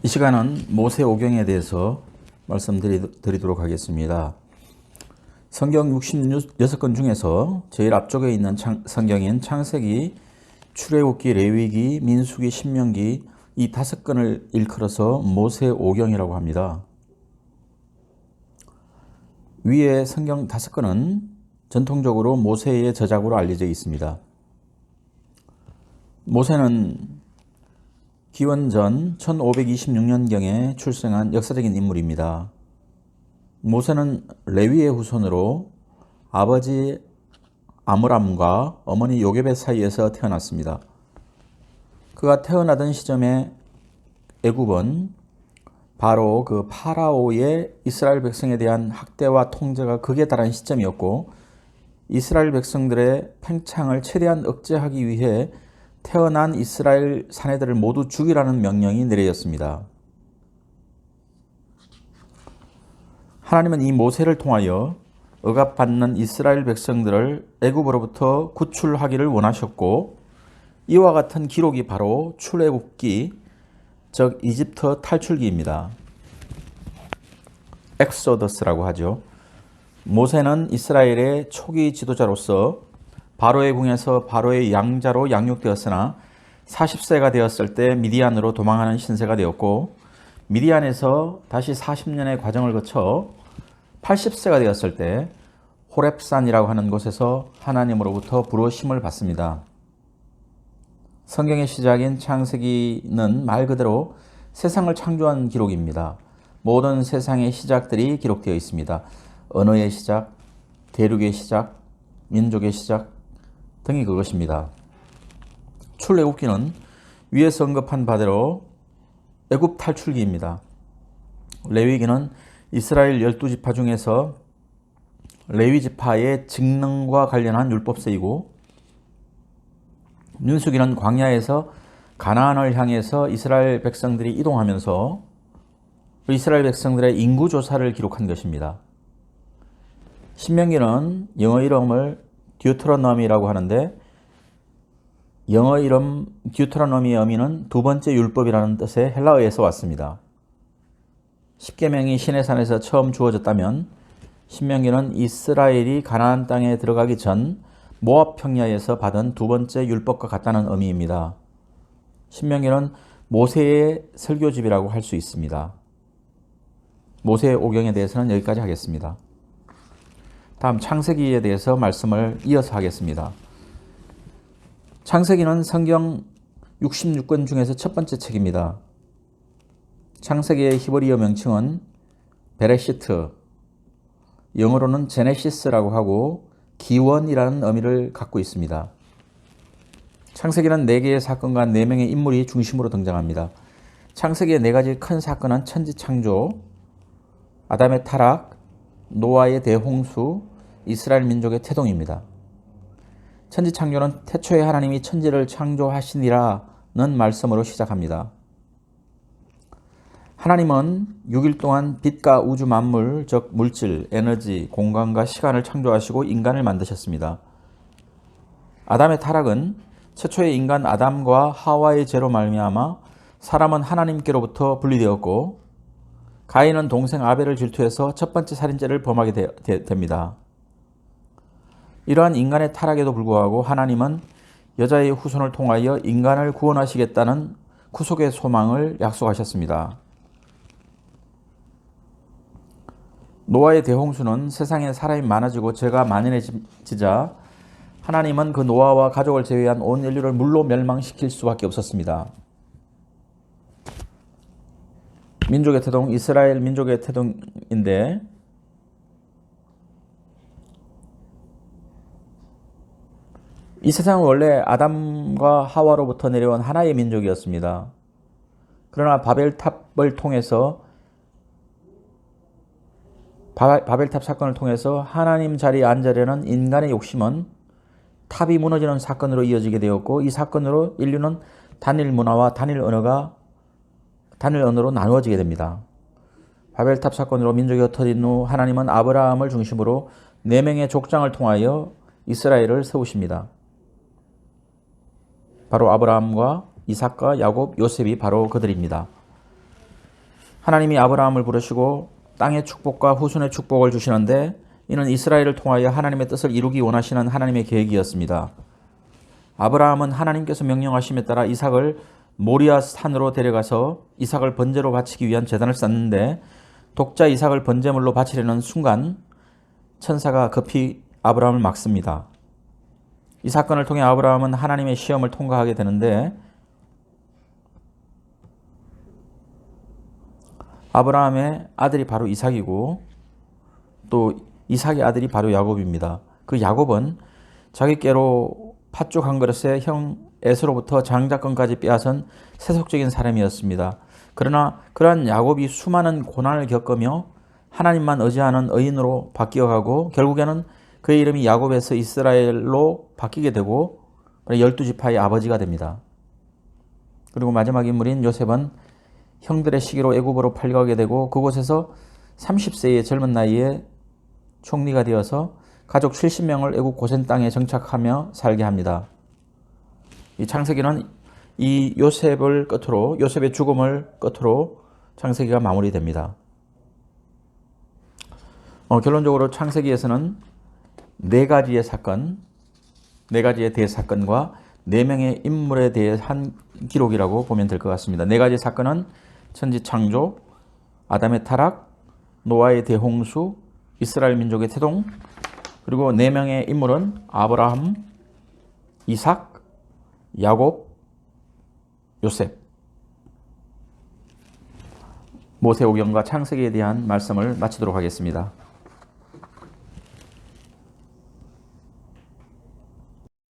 이 시간은 모세오경에 대해서 말씀드리도록 하겠습니다. 성경 66권 중에서 제일 앞쪽에 있는 성경인 창세기, 출애굽기, 레위기, 민수기, 신명기 이 5권을 일컬어서 모세오경이라고 합니다. 위에 성경 5권은 전통적으로 모세의 저작으로 알려져 있습니다. 모세는 기원전 1526년경에 출생한 역사적인 인물입니다. 모세는 레위의 후손으로 아버지 아므람과 어머니 요게벳 사이에서 태어났습니다. 그가 태어나던 시점에 애굽은 바로 그 파라오의 이스라엘 백성에 대한 학대와 통제가 극에 달한 시점이었고, 이스라엘 백성들의 팽창을 최대한 억제하기 위해 태어난 이스라엘 사내들을 모두 죽이라는 명령이 내려졌습니다. 하나님은 이 모세를 통하여 억압받는 이스라엘 백성들을 애굽으로부터 구출하기를 원하셨고, 이와 같은 기록이 바로 출애굽기, 즉 이집트 탈출기입니다. 엑소더스라고 하죠. 모세는 이스라엘의 초기 지도자로서 바로의 궁에서 바로의 양자로 양육되었으나 40세가 되었을 때 미디안으로 도망하는 신세가 되었고, 미디안에서 다시 40년의 과정을 거쳐 80세가 되었을 때 호렙산이라고 하는 곳에서 하나님으로부터 부르심을 받습니다. 성경의 시작인 창세기는 말 그대로 세상을 창조한 기록입니다. 모든 세상의 시작들이 기록되어 있습니다. 언어의 시작, 대륙의 시작, 민족의 시작 등이 그것입니다. 출애굽기는 위에서 언급한 바대로 애굽 탈출기입니다. 레위기는 이스라엘 12지파 중에서 레위지파의 직능과 관련한 율법서이고, 민수기는 광야에서 가나안을 향해서 이스라엘 백성들이 이동하면서 이스라엘 백성들의 인구조사를 기록한 것입니다. 신명기는 영어 이름을 듀트로노미라고 하는데, 영어 이름 듀트로노미의 의미는 두 번째 율법이라는 뜻의 헬라어에서 왔습니다. 십계명이 시내산에서 처음 주어졌다면, 신명기는 이스라엘이 가나안 땅에 들어가기 전 모압 평야에서 받은 두 번째 율법과 같다는 의미입니다. 신명기는 모세의 설교집이라고 할 수 있습니다. 모세오경에 대해서는 여기까지 하겠습니다. 다음 창세기에 대해서 말씀을 이어서 하겠습니다. 창세기는 성경 66권 중에서 첫 번째 책입니다. 창세기의 히브리어 명칭은 베레시트, 영어로는 제네시스라고 하고 기원이라는 의미를 갖고 있습니다. 창세기는 4개의 사건과 4명의 인물이 중심으로 등장합니다. 창세기의 4가지 큰 사건은 천지창조, 아담의 타락, 노아의 대홍수, 이스라엘 민족의 태동입니다. 천지창조는 태초에 하나님이 천지를 창조하시니라는 말씀으로 시작합니다. 하나님은 6일 동안 빛과 우주 만물, 즉 물질, 에너지, 공간과 시간을 창조하시고 인간을 만드셨습니다. 아담의 타락은 최초의 인간 아담과 하와의 죄로 말미암아 사람은 하나님께로부터 분리되었고, 가인은 동생 아벨을 질투해서 첫 번째 살인죄를 범하게 됩니다. 이러한 인간의 타락에도 불구하고 하나님은 여자의 후손을 통하여 인간을 구원하시겠다는 구속의 소망을 약속하셨습니다. 노아의 대홍수는 세상에 사람이 많아지고 죄가 만연해지자 하나님은 그 노아와 가족을 제외한 온 인류를 물로 멸망시킬 수밖에 없었습니다. 민족의 태동, 이스라엘 민족의 태동인데, 이 세상은 원래 아담과 하와로부터 내려온 하나의 민족이었습니다. 그러나 바벨탑 사건을 통해서 하나님 자리에 앉으려는 인간의 욕심은 탑이 무너지는 사건으로 이어지게 되었고, 이 사건으로 인류는 단일 문화와 단일 언어로 나누어지게 됩니다. 바벨탑 사건으로 민족이 흩어진 후 하나님은 아브라함을 중심으로 4명의 족장을 통하여 이스라엘을 세우십니다. 바로 아브라함과 이삭과 야곱, 요셉이 바로 그들입니다. 하나님이 아브라함을 부르시고 땅의 축복과 후손의 축복을 주시는데 이는 이스라엘을 통하여 하나님의 뜻을 이루기 원하시는 하나님의 계획이었습니다. 아브라함은 하나님께서 명령하심에 따라 이삭을 모리아 산으로 데려가서 이삭을 번제로 바치기 위한 제단을 쌓는데 독자 이삭을 번제물로 바치려는 순간 천사가 급히 아브라함을 막습니다. 이 사건을 통해 아브라함은 하나님의 시험을 통과하게 되는데 아브라함의 아들이 바로 이삭이고 또 이삭의 아들이 바로 야곱입니다. 그 야곱은 자기께로 팥죽 한 그릇에 형 에서로부터 장자권까지 빼앗은 세속적인 사람이었습니다. 그러나 그러한 야곱이 수많은 고난을 겪으며 하나님만 의지하는 의인으로 바뀌어가고 결국에는 그의 이름이 야곱에서 이스라엘로 바뀌게 되고 12지파의 아버지가 됩니다. 그리고 마지막 인물인 요셉은 형들의 시기로 애굽으로 팔려가게 되고 그곳에서 30세의 젊은 나이에 총리가 되어서 가족 70명을 애굽 고센 땅에 정착하며 살게 합니다. 이 창세기는 이 요셉을 끝으로 요셉의 죽음을 끝으로 창세기가 마무리됩니다. 결론적으로 창세기에서는 네 가지의 사건, 네 가지의 대사건과 네 명의 인물에 대한 기록이라고 보면 될 것 같습니다. 네 가지 사건은 천지 창조, 아담의 타락, 노아의 대홍수, 이스라엘 민족의 태동, 그리고 네 명의 인물은 아브라함, 이삭, 야곱, 요셉. 모세오경과 창세기에 대한 말씀을 마치도록 하겠습니다.